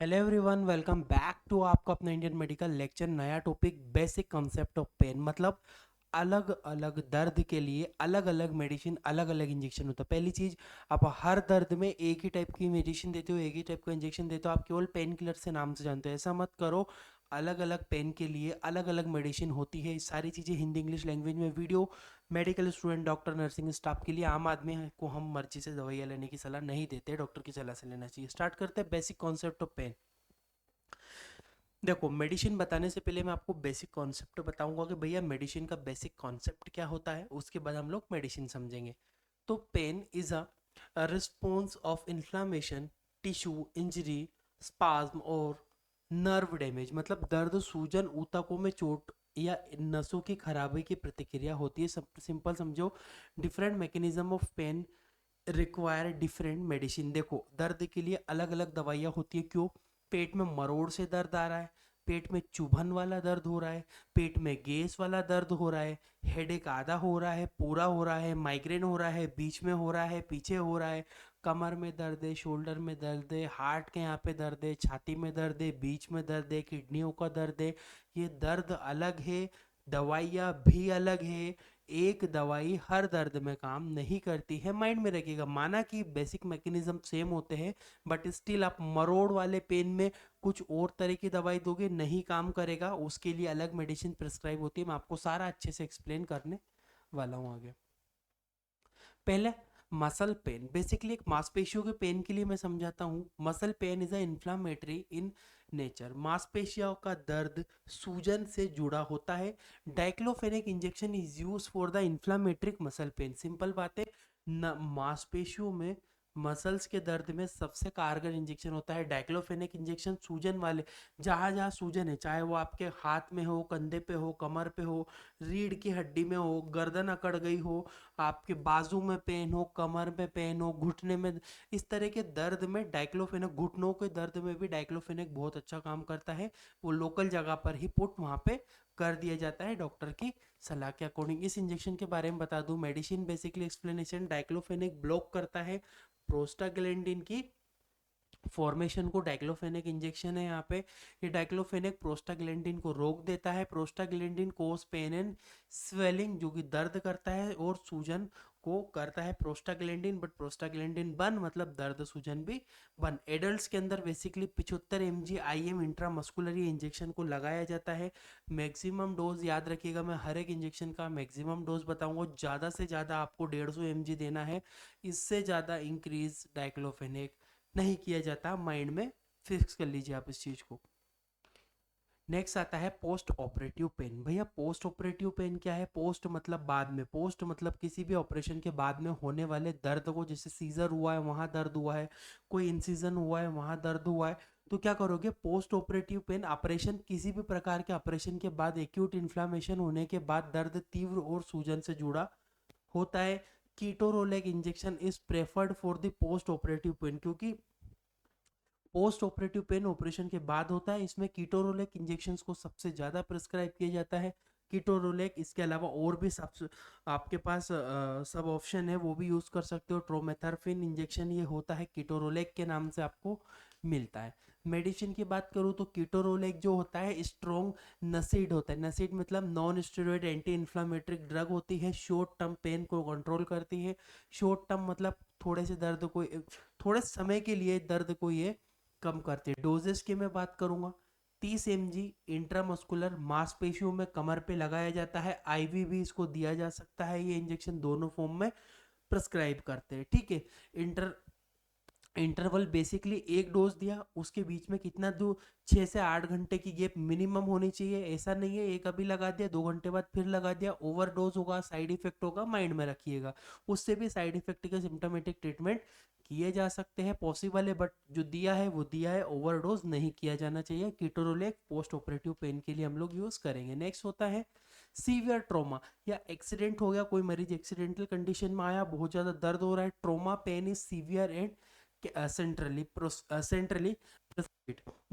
Hello everyone, welcome back to आपका अपना Indian medical lecture. नया topic, basic concept of pain. मतलब अलग अलग दर्द के लिए अलग अलग मेडिसिन, अलग अलग इंजेक्शन होता है। पहली चीज, आप हर दर्द में एक ही टाइप की मेडिसिन देते हो, एक ही टाइप का इंजेक्शन देते हो, आप केवल पेन किलर से नाम से जानते हो। ऐसा मत करो। अलग अलग पेन के लिए अलग अलग मेडिसिन होती है। सारी चीज़ें हिंदी इंग्लिश लैंग्वेज में video medical student, doctor, nursing staff के लिए। आम आदमी को हम मर्जी से दवाइयाँ लेने की सलाह नहीं देते, डॉक्टर की सलाह से लेना चाहिए। स्टार्ट करते हैं बेसिक कॉन्सेप्ट ऑफ पेन। देखो, मेडिसिन बताने से पहले मैं आपको बेसिक कॉन्सेप्ट बताऊंगा कि भैया मेडिसिन का बेसिक कॉन्सेप्ट क्या होता है, उसके बाद हम लोग मेडिसिन समझेंगे। तो pain is a response of inflammation, tissue injury, spasm और नर्व डैमेज। मतलब दर्द, सूजन, ऊतकों में चोट या नसों की खराबी की प्रतिक्रिया होती है। सिंपल समझो, different mechanism of pain require different medicine. देखो, दर्द के लिए अलग अलग दवाइयाँ होती है। क्यों? पेट में मरोड़ से दर्द आ रहा है, पेट में चुभन वाला दर्द हो रहा है, पेट में गैस वाला दर्द हो रहा है, हेडेक आधा हो रहा है, पूरा हो रहा है, माइग्रेन हो रहा है, बीच में हो रहा है, पीछे हो रहा है, कमर में दर्द है, शोल्डर में दर्द है, हार्ट के यहाँ पे दर्द है, छाती में दर्द है, बीच में दर्द है, किडनियों का दर्द है। ये दर्द अलग है, दवाइयाँ भी अलग है। एक दवाई हर दर्द में काम नहीं करती है। माइंड में रखिएगा, माना कि बेसिक मैकेनिज्म सेम होते हैं, बट स्टिल आप मरोड़ वाले पेन में कुछ और तरह की दवाई दोगे, नहीं काम करेगा। उसके लिए अलग मेडिसिन प्रिस्क्राइब होती है। मैं आपको सारा अच्छे से एक्सप्लेन करने वाला हूँ आगे। पहले, मसल पेन। बेसिकली एक मांसपेशियों के पेन के लिए मैं समझाता हूँ। Muscle pain is a inflammatory in nature. मांसपेशियों का दर्द सूजन से जुड़ा होता है। Diclofenac injection is use for the inflammatory muscle pain. Simple बात है, न मांसपेशियों में, मसल्स के दर्द में सबसे कारगर इंजेक्शन होता है डाइक्लोफेनेक इंजेक्शन। सूजन वाले, जहाँ जहाँ सूजन है, चाहे वो आपके हाथ में हो, कंधे पे हो, कमर पे हो, रीढ़ की हड्डी में हो, गर्दन अकड़ गई हो, आपके बाजू में पेन हो, कमर में पेन हो, घुटने में, इस तरह के दर्द में डाइक्लोफेनेक, घुटनों के दर्द में भी डाइक्लोफेनेक बहुत अच्छा काम करता है। वो लोकल जगह पर ही पुट वहाँ पे कर दिया जाता है डॉक्टर की सलाह के अकॉर्डिंग। इस इंजेक्शन के बारे में बता दूं, medicine basically explanation, diclofenac block करता है प्रोस्टाग्लैंडिन की फॉर्मेशन को। डाइक्लोफेनेक इंजेक्शन है यहाँ पे। ये डाइक्लोफेनेक प्रोस्टाग्लैंडिन को रोक देता है। Prostaglandin causes pain and swelling, जो कि दर्द करता है और सूजन को करता है प्रोस्टाग्लैंडिन। बट प्रोस्टाग्लैंडिन बन मतलब दर्द सूजन भी बन। एडल्ट्स के अंदर basically 75 mg IM intramuscular injection को लगाया जाता है। मैक्सिमम डोज याद रखिएगा, मैं हर एक इंजेक्शन का मैक्सिमम डोज बताऊंगा। ज़्यादा से ज़्यादा आपको 150 mg देना है। इससे ज़्यादा इंक्रीज डाइक्लोफेनेक नहीं किया जाता। माइंड में फिक्स कर लीजिए आप इस चीज को। नेक्स्ट आता है पोस्ट ऑपरेटिव पेन। भैया पोस्ट ऑपरेटिव पेन क्या है? पोस्ट मतलब बाद में, पोस्ट मतलब किसी भी ऑपरेशन के बाद में होने वाले दर्द को। जैसे सीजर हुआ है वहां दर्द हुआ है, कोई इंसिजन हुआ है वहां दर्द हुआ है, तो क्या करोगे? पोस्ट ऑपरेटिव पेन, ऑपरेशन, किसी भी प्रकार के ऑपरेशन के बाद एक्यूट इन्फ्लामेशन होने के बाद दर्द तीव्र और सूजन से जुड़ा होता है। Ketorolac injection is preferred for the post operative pain, क्योंकि पोस्ट ऑपरेटिव पेन ऑपरेशन के बाद होता है। इसमें कीटोरोलेक इंजेक्शन को सबसे ज़्यादा प्रिस्क्राइब किया जाता है। कीटोरोलेक, इसके अलावा और भी सब आपके पास सब ऑप्शन है, वो भी यूज़ कर सकते हो। ट्रोमेथर्फिन इंजेक्शन ये होता है, कीटोरोलेक के नाम से आपको मिलता है। मेडिसिन की बात करूँ तो कीटोरोलेक जो होता है स्ट्रॉन्ग नसीड होता है। नसीड मतलब non steroid anti inflammatory drug होती है। शॉर्ट टर्म पेन को कंट्रोल करती है। शॉर्ट टर्म मतलब थोड़े से दर्द को, थोड़े समय के लिए दर्द को ये कम करती है। डोजेस की मैं बात करूंगा, 30 mg इंट्रामस्कुलर मांसपेशियों में कमर पे लगाया जाता है। आईवी भी इसको दिया जा सकता है। ये इंजेक्शन दोनों फॉर्म में प्रिस्क्राइब करते हैं, ठीक है। इंटर इंटरवल बेसिकली एक डोज दिया, उसके बीच में कितना दो, 6 से 8 घंटे की गैप मिनिमम होनी चाहिए। ऐसा नहीं है एक अभी लगा दिया 2 घंटे बाद फिर लगा दिया, ओवर डोज होगा, साइड इफेक्ट होगा, माइंड में रखिएगा। उससे भी साइड इफेक्ट के सिम्टोमेटिक ट्रीटमेंट किए जा सकते हैं, पॉसिबल है, बट जो दिया है वो दिया है, ओवरडोज नहीं किया जाना चाहिए। कीटोरोलेक पोस्ट ऑपरेटिव पेन के लिए हम लोग यूज करेंगे। नेक्स्ट होता है सीवियर ट्रोमा, या एक्सीडेंट हो गया, कोई मरीज एक्सीडेंटल कंडीशन में आया, बहुत ज्यादा दर्द हो रहा है। Trauma pain is severe and centrally,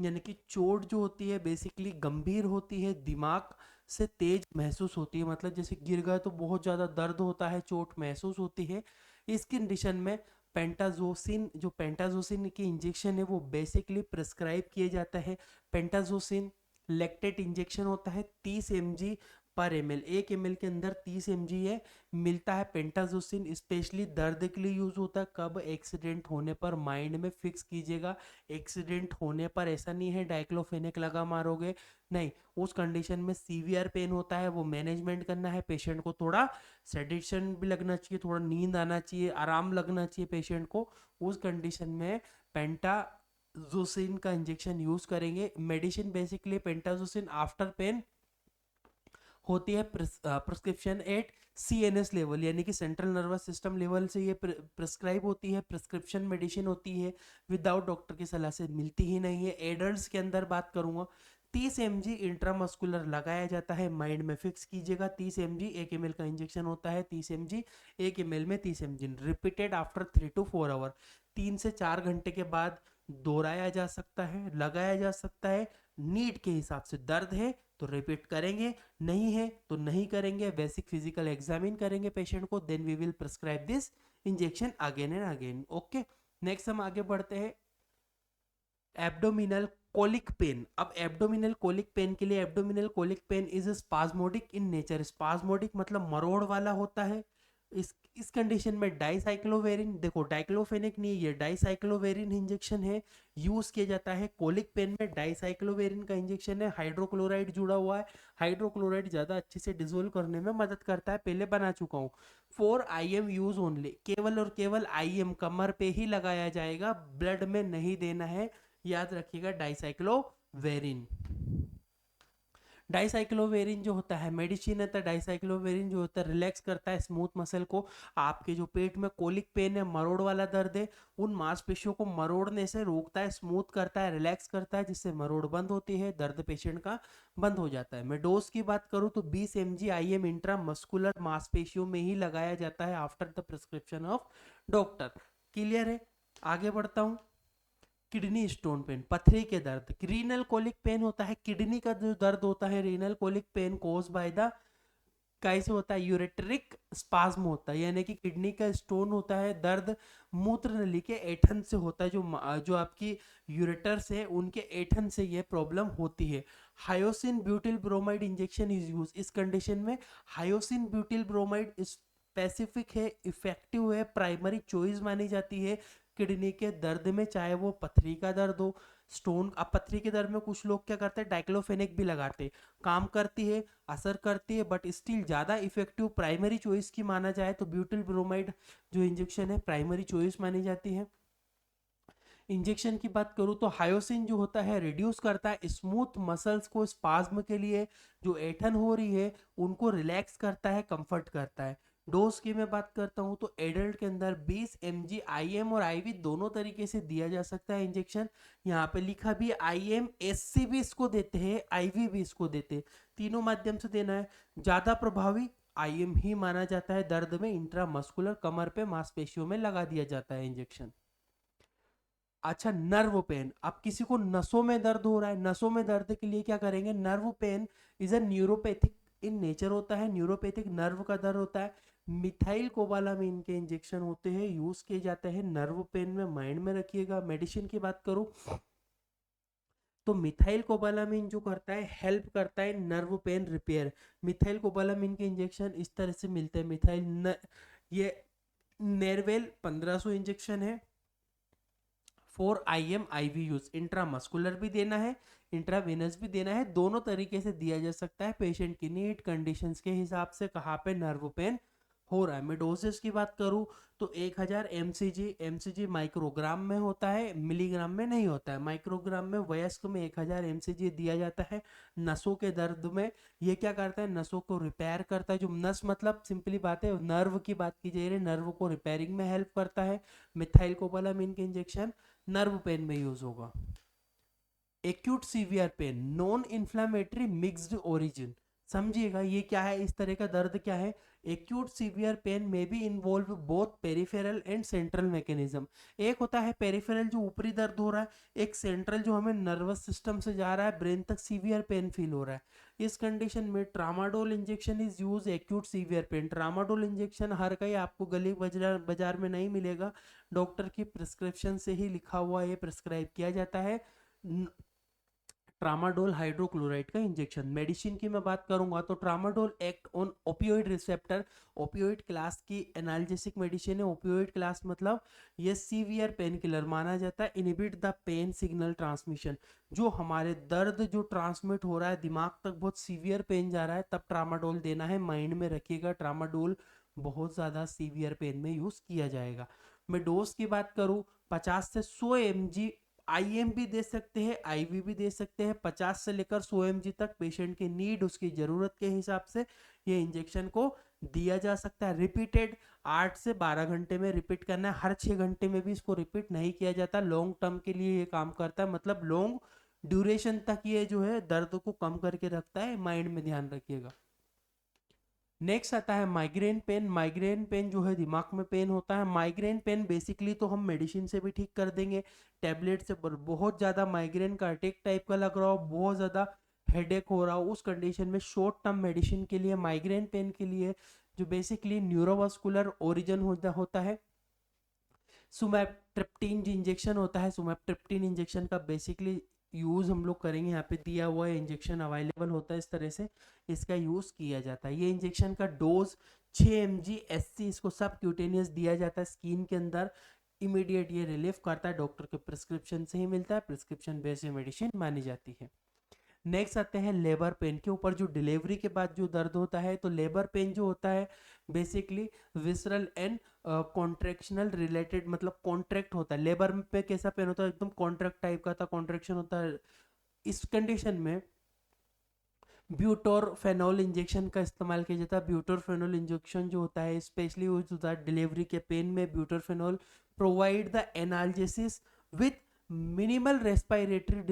यानी कि चोट जो होती है बेसिकली गंभीर होती है, दिमाग से तेज महसूस होती है। मतलब जैसे गिर गए तो बहुत ज़्यादा दर्द होता है, चोट महसूस होती है। इस कंडीशन में पेंटाजोसिन, जो पेंटाजोसिन की इंजेक्शन है वो बेसिकली प्रिस्क्राइब किए जाता है। पेंटाजोसिन लैक्टेट इंजेक्शन होता है 30 mg पर ml, 1 ml के अंदर 30 mg है मिलता है पेंटाजोसिन। स्पेशली दर्द के लिए यूज होता है। कब? एक्सीडेंट होने पर। माइंड में फिक्स कीजिएगा, एक्सीडेंट होने पर। ऐसा नहीं है डाइक्लोफेनेक लगा मारोगे, नहीं। उस कंडीशन में सीवियर पेन होता है, वो मैनेजमेंट करना है। पेशेंट को थोड़ा सेडेशन भी लगना चाहिए, थोड़ा नींद आना चाहिए, आराम लगना चाहिए पेशेंट को। उस कंडीशन में पेंटाजोसिन का इंजेक्शन यूज करेंगे। Medicine basically pentazocine after pain होती है प्रिस्क्रिप्शन एट CNS लेवल, यानी कि सेंट्रल नर्वस सिस्टम लेवल से ये प्रिस्क्राइब होती है। प्रिस्क्रिप्शन मेडिसिन होती है, विदाउट डॉक्टर की सलाह से मिलती ही नहीं है। एडल्ट्स के अंदर बात करूंगा, 30 mg इंट्रामस्कुलर लगाया जाता है। माइंड में फिक्स कीजिएगा, 30 mg 1 ml का इंजेक्शन होता है। 30 mg 1 ml में 30 mg repeated after 3 to 4 hour, 3 से 4 घंटे के बाद दोहराया जा सकता है, लगाया जा सकता है। नीड के हिसाब से, दर्द है तो रिपीट करेंगे, नहीं है तो नहीं करेंगे। बेसिक फिजिकल एग्जामिन करेंगे पेशेंट को, then we will prescribe this injection again and again. Okay, next हम आगे बढ़ते हैं। Abdominal colic pain. अब एब्डोमिनल कोलिक पेन के लिए, abdominal colic pain is spasmodic in nature. Spasmodic मतलब मरोड़ वाला होता है। इस कंडीशन में डाइसाइक्लोवेरिन, देखो डाइक्लोफेनिक नहीं, ये डाइसाइक्लोवेरिन इंजेक्शन है, यूज किया जाता है। कोलिक पेन में डाइसाइक्लोवेरिन का इंजेक्शन है, हाइड्रोक्लोराइड जुड़ा हुआ है। हाइड्रोक्लोराइड ज्यादा अच्छे से डिसोल्व करने में मदद करता है, पहले बना चुका हूँ। 4 IM यूज ओनली, केवल और केवल IM कमर पे ही लगाया जाएगा, ब्लड में नहीं देना है, याद रखिएगा। डाइसाइक्लोवेरिन, डाइसाइक्लोवेरिन जो होता है मेडिसिन है, तो डाइसाइक्लोवेरिन जो होता है रिलैक्स करता है स्मूथ मसल को। आपके जो पेट में कोलिक पेन है, मरोड़ वाला दर्द है, उन मांसपेशियों को मरोड़ने से रोकता है, स्मूथ करता है, रिलैक्स करता है, जिससे मरोड़ बंद होती है, दर्द पेशेंट का बंद हो जाता है। मैं डोज की बात करूं तो 20 mg IM इंट्रा मस्कुलर मांसपेशियों में ही लगाया जाता है after the prescription of doctor. Clear है? आगे बढ़ता हूं। किडनी स्टोन पेन, पथरी के दर्द, रीनल कोलिक पेन होता है। किडनी का जो दर्द होता है, renal colic pain caused by the, कैसे होता है? यूरेट्रिक स्पाज्म होता है, यानी कि किडनी का स्टोन होता है। दर्द मूत्र नली के ऐठन से होता है, जो आपकी यूरेटर्स है उनके ऐठन से ये प्रॉब्लम होती है। Hyoscine butyl bromide injection is use. इस कंडीशन में हायोसिन ब्यूटिल ब्रोमाइड स्पेसिफिक है, इफेक्टिव है, प्राइमरी चॉइस मानी जाती है किडनी के दर्द में, चाहे वो पथरी का दर्द हो, स्टोन। अब पथरी के दर्द में कुछ लोग क्या करते हैं, डाइक्लोफेनेक भी लगाते हैं, काम करती है, असर करती है, बट स्टिल ज़्यादा इफेक्टिव प्राइमरी चॉइस की माना जाए तो ब्यूटिल ब्रोमाइड जो इंजेक्शन है प्राइमरी चॉइस मानी जाती है। इंजेक्शन की बात करूं तो हायोसिन जो होता है रिड्यूस करता है स्मूथ मसल्स को, स्पाज्म के लिए जो ऐठन हो रही है उनको रिलैक्स करता है, कंफर्ट करता है। डोज की मैं बात करता हूं तो एडल्ट के अंदर 20 mg IM और IV दोनों तरीके से दिया जा सकता है इंजेक्शन। यहाँ पे लिखा भी IM, SC भी इसको देते हैं, IV भी इसको देते हैं, तीनों माध्यम से देना है। ज्यादा प्रभावी IM ही माना जाता है दर्द में। इंट्रामस्कुलर कमर पे मांसपेशियों में लगा दिया जाता है इंजेक्शन। अच्छा, नर्व पेन। अब किसी को नसों में दर्द हो रहा है, नसों में दर्द के लिए क्या करेंगे? Nerve pain is a neuropathic in nature होता है, न्यूरोपैथिक नर्व का दर्द होता है। मिथाइल कोबालामिन के इंजेक्शन होते हैं, यूज किए जाते हैं नर्व पेन में, माइंड में रखिएगा। मेडिसिन की बात करूं तो मिथाइल कोबालामिन जो करता है, हेल्प करता है nerve pain repair. Methyl cobalamin के इंजेक्शन इस तरह से मिलते हैं। ये नेरवेल 1500 इंजेक्शन है। 4 IM IV यूज, इंट्रामस्कुलर भी देना है, इंट्रावेनस भी देना है, दोनों तरीके से दिया जा सकता है पेशेंट की नीड कंडीशंस के हिसाब से, कहाँ पे नर्व पेन हो रहा है। मैं डोजेस की बात करूं तो 1000 mcg माइक्रोग्राम में होता है, मिलीग्राम में नहीं होता है। माइक्रोग्राम में वयस्क में 1000 mcg दिया जाता है नसों के दर्द में। ये क्या करता है? नसों को रिपेयर करता है। जो नस मतलब सिंपली बात है, नर्व की बात की जा रही है, नर्व को रिपेयरिंग में हेल्प करता है। मिथाइल कोबालामिन के इंजेक्शन नर्व पेन में यूज होगा। Acute severe pen, non inflammatory mixed origin. समझिएगा ये क्या है, इस तरह का दर्द क्या है? एक्यूट सीवियर पेन में be involve both peripheral and central mechanism. एक होता है पेरिफेरल जो ऊपरी दर्द हो रहा है, एक सेंट्रल जो हमें नर्वस सिस्टम से जा रहा है ब्रेन तक, सीवियर पेन फील हो रहा है। इस कंडीशन में tramadol injection is use acute severe pain. Tramadol injection हर कहीं आपको गली बाजार में नहीं मिलेगा, डॉक्टर की प्रिस्क्रिप्शन से ही लिखा हुआ ये प्रिस्क्राइब किया जाता है। ट्रामाडोल हाइड्रोक्लोराइड का इंजेक्शन। मेडिसिन की मैं बात करूंगा तो tramadol act on opioid receptor. Opioid class की एनाल्जेसिक मेडिसिन है। ओपियोइड क्लास मतलब ये सीवियर पेन किलर माना जाता है। Inhibit the pen signal transmission, जो हमारे दर्द जो ट्रांसमिट हो रहा है दिमाग तक, बहुत सीवियर पेन जा रहा है, तब ट्रामाडोल देना है। माइंड में रखिएगा ट्रामाडोल बहुत ज़्यादा सीवियर पेन में यूज़ किया जाएगा। मैं डोज की बात करूँ 50 से 100 mg आईएम भी दे सकते हैं, आईवी भी दे सकते हैं। 50 से लेकर 100 mg तक पेशेंट की नीड, उसकी ज़रूरत के हिसाब से ये इंजेक्शन को दिया जा सकता है। रिपीटेड 8 से 12 घंटे में रिपीट करना है, हर 6 घंटे में भी इसको रिपीट नहीं किया जाता। लॉन्ग टर्म के लिए ये काम करता है, मतलब लॉन्ग ड्यूरेशन तक ये जो है दर्द को कम करके रखता है, माइंड में ध्यान रखिएगा। नेक्स्ट आता है माइग्रेन पेन। माइग्रेन पेन जो है दिमाग में पेन होता है। माइग्रेन पेन बेसिकली तो हम मेडिसिन से भी ठीक कर देंगे, टैबलेट से। बहुत ज़्यादा माइग्रेन का अटैक टाइप का लग रहा हो, बहुत ज़्यादा हेडेक हो रहा हो, उस कंडीशन में शॉर्ट टर्म मेडिसिन के लिए, माइग्रेन पेन के लिए जो बेसिकली न्यूरोवास्कुलर ओरिजिन होता है, सुमेप्ट्रिप्टीन इंजेक्शन होता है। सुमेप्ट्रिप्टीन इंजेक्शन का बेसिकली यूज़ हम लोग करेंगे, यहाँ पे दिया हुआ है इंजेक्शन अवेलेबल होता है, इस तरह से इसका यूज़ किया जाता है। ये इंजेक्शन का डोज 6 mg SC, इसको सब क्यूटेनियस दिया जाता है स्किन के अंदर। इमीडिएट ये रिलीफ करता है, डॉक्टर के प्रिस्क्रिप्शन से ही मिलता है, प्रिस्क्रिप्शन बेस्ड मेडिसिन मानी जाती है। नेक्स्ट आते हैं लेबर पेन के ऊपर। जो डिलीवरी के बाद जो दर्द होता है, तो लेबर पेन जो होता है बेसिकली विसरल एंड कॉन्ट्रेक्शनल रिलेटेड, मतलब कॉन्ट्रैक्ट होता है। लेबर पे कैसा पेन होता है, एकदम कॉन्ट्रैक्ट टाइप का था, कॉन्ट्रेक्शन होता है। इस कंडीशन में ब्यूटोरफेनोल इंजेक्शन का इस्तेमाल किया जाता है। ब्यूटोरफेनोल इंजेक्शन जो होता है स्पेशली यूज होता है डिलीवरी के पेन में। Butorphanol provide the analgesia with minimal respiratory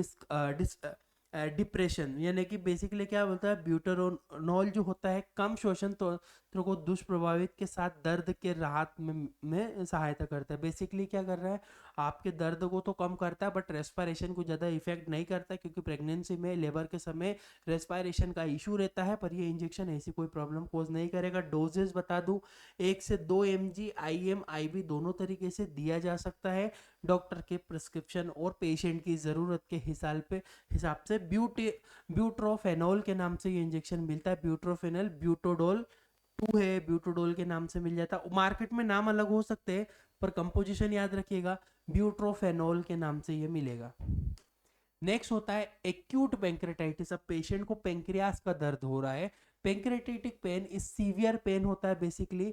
depression, यानी कि बेसिकली क्या बोलता है, ब्यूटेरोनॉल जो होता है कम शोषण तंत्र को दुष्प्रभावित के साथ दर्द के राहत में सहायता करता है। बेसिकली क्या कर रहा है, आपके दर्द को तो कम करता है बट रेस्पिरेशन को ज़्यादा इफेक्ट नहीं करता, क्योंकि प्रेगनेंसी में लेबर के समय रेस्पिरेशन का इशू रहता है। पर ये इंजेक्शन ऐसी कोई प्रॉब्लम कोज नहीं करेगा। डोजेस बता दूं, 1 से 2 mg आईएम आईवी दोनों तरीके से दिया जा सकता है, डॉक्टर के प्रिस्क्रिप्शन और पेशेंट की ज़रूरत के हिसाब से। ब्यूट्रोफेनॉल के नाम से ये इंजेक्शन मिलता है। ब्यूट्रोफेनल ब्यूटोडोल 2 है, ब्यूटोडोल के नाम से मिल जाता है। मार्केट में नाम अलग हो सकते हैं पर कंपोजिशन याद रखिएगा, ब्यूट्रोफेनॉल के नाम से ये मिलेगा। नेक्स्ट होता है एक्यूट पेंक्रेटाइटिस। अब पेशेंट को पेंक्रियास का दर्द हो रहा है। पेंक्रेटेटिक पेन इस सीवियर पेन होता है। Basically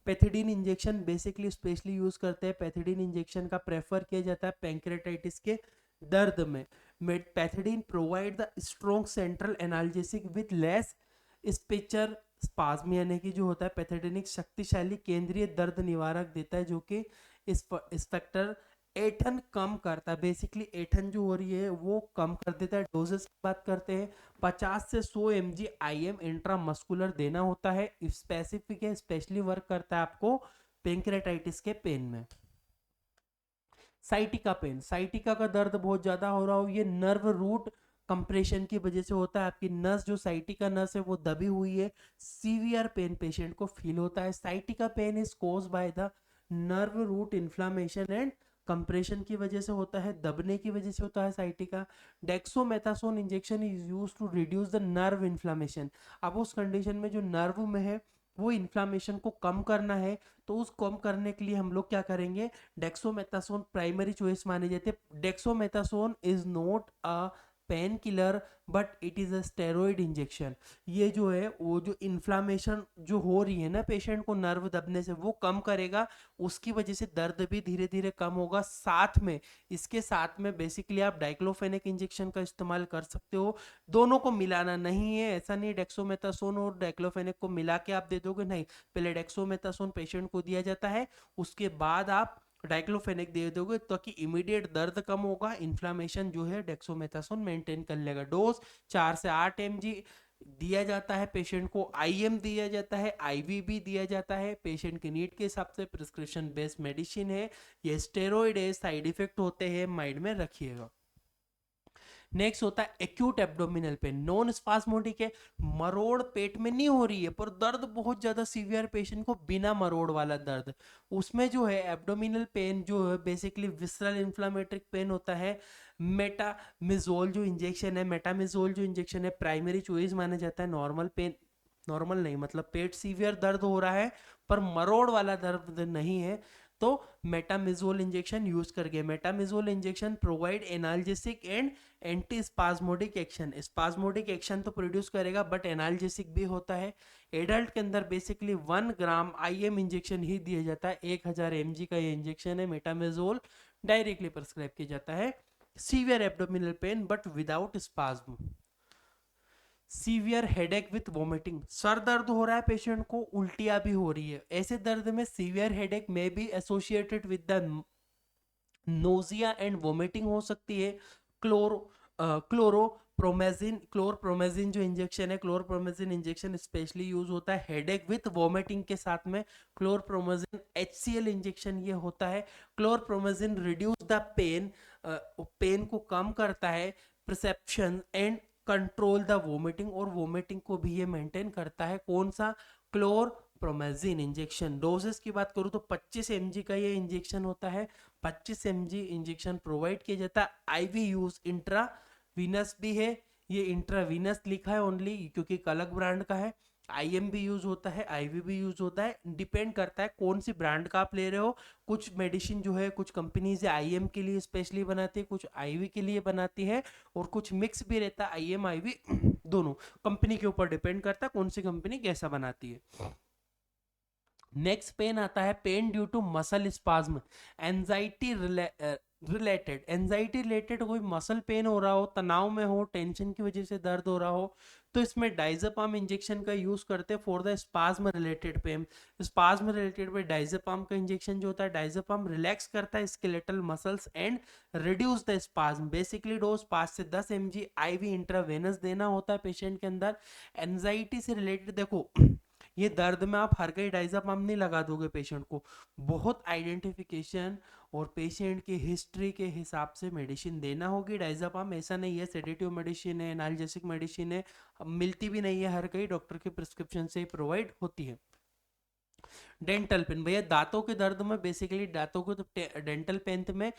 pethidine injection basically specially use करते हैं। पैथिडीन इंजेक्शन का प्रेफर किया जाता है पेंक्रेटाइटिस के दर्द में। Pethidine provide the strong central analgesic with less sphincter spasm, यानी कि जो होता है पैथिडीनिक शक्तिशाली केंद्रीय दर्द निवारक देता है, जो कि इस फैक्टर एठन कम करता है। बेसिकली एठन जो हो रही है वो कम कर देता है। डोजेस की बात करते हैं, 50 से 100 mg आईएम इंट्रामस्कुलर देना होता है। स्पेसिफिक है, स्पेशली वर्क करता है आपको पेंक्रेटाइटिस के पेन में। साइटिका पेन, साइटिका का दर्द बहुत ज्यादा हो रहा हो, ये नर्व रूट कंप्रेशन की वजह से होता है। आपकी नस जो साइटिका नस है वो दबी हुई है, सीवियर पेन पेशेंट को फील होता है। Sciatica pain is caused by the nerve root inflammation and compression की वजह से होता है, दबने की वजह से होता है sciatica. Dexamethasone injection is used to reduce the nerve inflammation. अब उस कंडीशन में जो नर्व में है वो इन्फ्लामेशन को कम करना है, तो उस कम करने के लिए हम लोग क्या करेंगे, डेक्सोमेथासोन प्राइमरी चॉइस माने जाते हैं। Dexamethasone is not a pain killer but it is a steroid injection. ये जो है वो जो इन्फ्लामेशन जो हो रही है ना पेशेंट को नर्व दबने से, वो कम करेगा, उसकी वजह से दर्द भी धीरे धीरे कम होगा। साथ में इसके साथ में बेसिकली आप डाइक्लोफेनेक इंजेक्शन का इस्तेमाल कर सकते हो। दोनों को मिलाना नहीं है, ऐसा नहीं डेक्सोमेथासोन और डाइक्लोफेनेक को मिला के आप दे दोगे, नहीं। पहले डेक्सोमेथासोन पेशेंट को दिया जाता है, उसके बाद आप डाइक्लोफेनेक दे दोगे, ताकि इमीडिएट दर्द कम होगा, इन्फ्लामेशन जो है डेक्सोमेथासोन मेंटेन कर लेगा। डोज 4 से 8 mg दिया जाता है पेशेंट को, आईएम दिया जाता है, आईवी भी दिया जाता है पेशेंट के नीड के हिसाब से। प्रिस्क्रिप्शन बेस्ड मेडिसिन है, ये स्टेरॉइड है, साइड इफेक्ट होते हैं, माइंड में रखिएगा। नेक्स्ट होता है acute abdominal pain, non spasmodic है, मरोड़ पेट में नहीं हो रही है पर दर्द बहुत ज्यादा सीवियर पेशेंट को, बिना मरोड़ वाला दर्द, उसमें जो है एब्डोमिनल पेन जो है बेसिकली विसरल इन्फ्लामेटरिक पेन होता है। मेटामिजोल जो इंजेक्शन है, मेटामिजोल जो इंजेक्शन है प्राइमरी चॉइस माना जाता है। नॉर्मल पेन, नॉर्मल नहीं मतलब पेट सीवियर दर्द हो रहा है पर मरोड़ वाला दर्द नहीं है, तो मेटामिजोल इंजेक्शन यूज करके। Metamizole injection provide analgesic and anti spasmodic action, spasmodic action तो प्रोड्यूस करेगा बट एनाल्जेसिक भी होता है। एडल्ट के अंदर बेसिकली 1 ग्राम आईएम इंजेक्शन ही दिया जाता है, 1000 mg का ये इंजेक्शन है मेटामिजोल, डायरेक्टली प्रिस्क्राइब किया जाता है। Severe abdominal pain but without spasm. Severe headache with vomiting, sir दर्द हो रहा है पेशेंट को, उल्टियां भी हो रही है, ऐसे दर्द में सीवियर हेडेक में be associated with the nausea and vomiting हो सकती है। क्लोरोप्रोमेजिन, क्लोरप्रोमेजिन जो इंजेक्शन है, क्लोरप्रोमेजिन इंजेक्शन स्पेशली यूज होता है हेडेक विथ वोमिटिंग के साथ में। क्लोरप्रोमेजिन HCl इंजेक्शन ये होता है। क्लोरप्रोमेजिन रिड्यूस द पेन, पेन को कम करता है, perception and control the vomiting, और वोमिटिंग को भी ये मेंटेन करता है। कौन सा? क्लोरप्रोमेजिन इंजेक्शन। डोजेस की बात करूं तो 25 mg का ये इंजेक्शन होता है, 25 mg इंजेक्शन प्रोवाइड किया जाता है। आईवी यूज इंट्रावीनस भी है, ये इंट्रावीनस लिखा है ओनली क्योंकि अलग ब्रांड का है। आईएम भी यूज होता है, आईवी भी यूज होता है, डिपेंड करता है कौन सी ब्रांड का आप ले रहे हो। कुछ मेडिसिन जो है कुछ कंपनीज आईएम के लिए स्पेशली बनाती है, कुछ आईवी के लिए बनाती है, और कुछ मिक्स भी रहता है आईएम आईवी दोनों। कंपनी के ऊपर डिपेंड करता है कौन सी कंपनी कैसा बनाती है। नेक्स्ट पेन आता है pain due to muscle spasm, anxiety related, anxiety related कोई मसल पेन हो रहा हो, तनाव में हो, टेंशन की वजह से दर्द हो रहा हो, तो इसमें डाइज़ेपाम इंजेक्शन का यूज करते हैं for the spasm related pen. Spasm related पे डाइज़ेपाम का इंजेक्शन जो होता है, डाइज़ेपाम रिलैक्स करता है skeletal muscles and reduce the spasm. Basically dose 5 से 10 mg आईवी इंट्रावेनस देना होता है पेशेंट के अंदर। एंजाइटी से रिलेटेड देखो ये दर्द में आप हर कहीं डाइज़ेपाम नहीं लगा दोगे पेशेंट को, बहुत आइडेंटिफिकेशन और पेशेंट की हिस्ट्री के हिसाब से मेडिसिन देना होगी। डाइज़ेपाम ऐसा नहीं है सेडेटिव मेडिसिन है, एनाल्जेसिक मेडिसिन है, मिलती भी नहीं है हर कहीं, डॉक्टर के प्रिस्क्रिप्शन से ही प्रोवाइड होती है। डेंटल पेन, भैया दांतों के दर्द में बेसिकली दांतों को तो डेंटल पेन में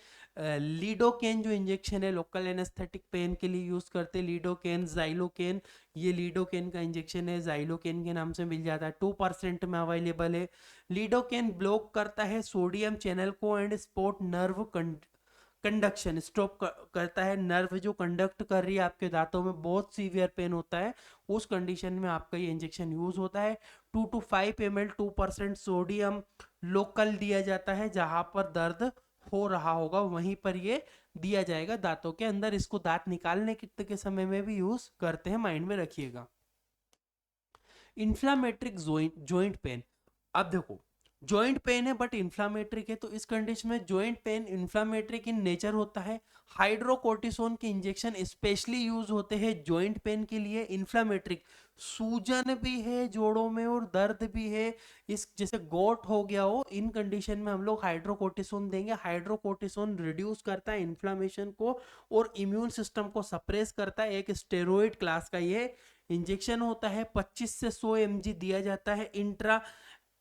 लीडोकेन जो इंजेक्शन है लोकल एनेस्थेटिक पेन के लिए यूज करते हैं। लीडोकेन, जाइलोकेन, ये लीडोकेन का इंजेक्शन है, जाइलोकेन के नाम से मिल जाता है, 2% में अवेलेबल है। लीडोकेन ब्लॉक करता है सोडियम चैनल को and spot nerve conduction, stop करता है नर्व जो कंडक्ट कर रही है आपके दांतों में, बहुत सीवियर पेन होता है उस कंडीशन में आपका ये इंजेक्शन यूज होता है। 2 to 5 ml 2% सोडियम लोकल दिया जाता है, जहां पर दर्द हो रहा होगा वहीं पर ये दिया जाएगा दांतों के अंदर। इसको दांत निकालने के समय में भी यूज करते हैं, माइंड में रखिएगा। इन्फ्लामेट्रिक जॉइंट पेन, अब देखो जॉइंट पेन है बट इन्फ्लामेट्रिक है, तो इस कंडीशन में जॉइंट पेन इन्फ्लामेट्रिक इन नेचर होता है। हाइड्रोकोर्टिसोन के इंजेक्शन स्पेशली यूज होते हैं जॉइंट पेन के लिए। इन्फ्लामेट्रिक, सूजन भी है जोड़ों में और दर्द भी है, इस जैसे गोट हो गया हो, इन कंडीशन में हम लोग हाइड्रोकोर्टिसोन देंगे। हाइड्रोकोर्टिसोन रिड्यूस करता है इन्फ्लामेशन को और इम्यून सिस्टम को सप्रेस करता है, एक स्टेरॉइड क्लास का ये इंजेक्शन होता है। 25 से 100 mg दिया जाता है, इंट्रा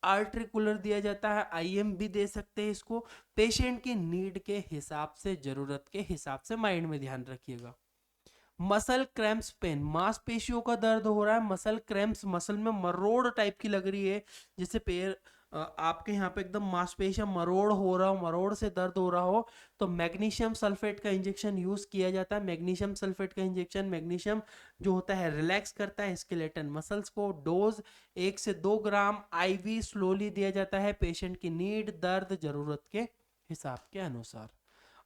आर्ट्रिकुलर दिया जाता है, आईएम भी दे सकते हैं इसको। पेशेंट की नीड के हिसाब से, जरूरत के हिसाब से, माइंड में ध्यान रखिएगा। मसल क्रैम्प्स पेन, मांसपेशियों का दर्द हो रहा है, मसल क्रैम्प्स, मसल में मरोड़ टाइप की लग रही है, जैसे पैर आपके यहाँ पे एकदम मांसपेशियां मरोड़ हो रहा हो, मरोड़ से दर्द हो रहा हो, तो मैग्नीशियम सल्फेट का इंजेक्शन यूज किया जाता है। मैग्नीशियम सल्फेट का इंजेक्शन, मैग्नीशियम जो होता है रिलैक्स करता है स्केलेटन मसल्स को। डोज 1 से 2 ग्राम आईवी स्लोली दिया जाता है, पेशेंट की नीड, दर्द, जरूरत के हिसाब के अनुसार।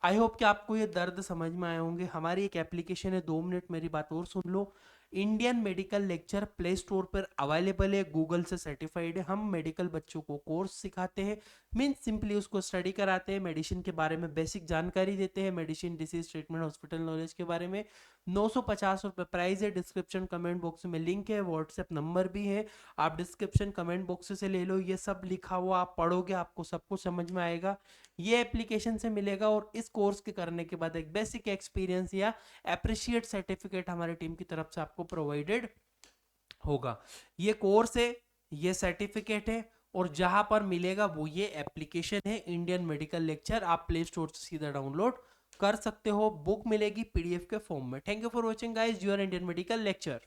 आई होप कि आपको ये दर्द समझ में आए होंगे। हमारी एक एप्लीकेशन है, 2 मिनट मेरी बात और सुन लो। Indian medical lecture Play Store पर अवेलेबल है, गूगल से सर्टिफाइड है। हम मेडिकल बच्चों को कोर्स सिखाते हैं, मीन्स सिंपली उसको स्टडी कराते हैं, मेडिसिन के बारे में बेसिक जानकारी देते हैं, medicine, disease, treatment, hospital knowledge के बारे में। 950 रुपये प्राइस है। डिस्क्रिप्शन कमेंट बॉक्स में लिंक है, व्हाट्सएप नंबर भी है, आप डिस्क्रिप्शन कमेंट बॉक्स से ले लो। ये सब लिखा हुआ आप पढ़ोगे, आपको सब कुछ समझ में आएगा, ये एप्लीकेशन से मिलेगा। और इस कोर्स के करने के बाद एक बेसिक एक्सपीरियंस या अप्रिशिएट सर्टिफिकेट हमारी टीम की तरफ से आपको प्रोवाइडेड होगा। ये कोर्स है, ये सर्टिफिकेट है, और जहां पर मिलेगा वो ये एप्लीकेशन है इंडियन मेडिकल लेक्चर। आप प्ले स्टोर से सीधा डाउनलोड कर सकते हो, बुक मिलेगी पीडीएफ के फॉर्म में। Thank you for watching guys, your Indian medical lecture.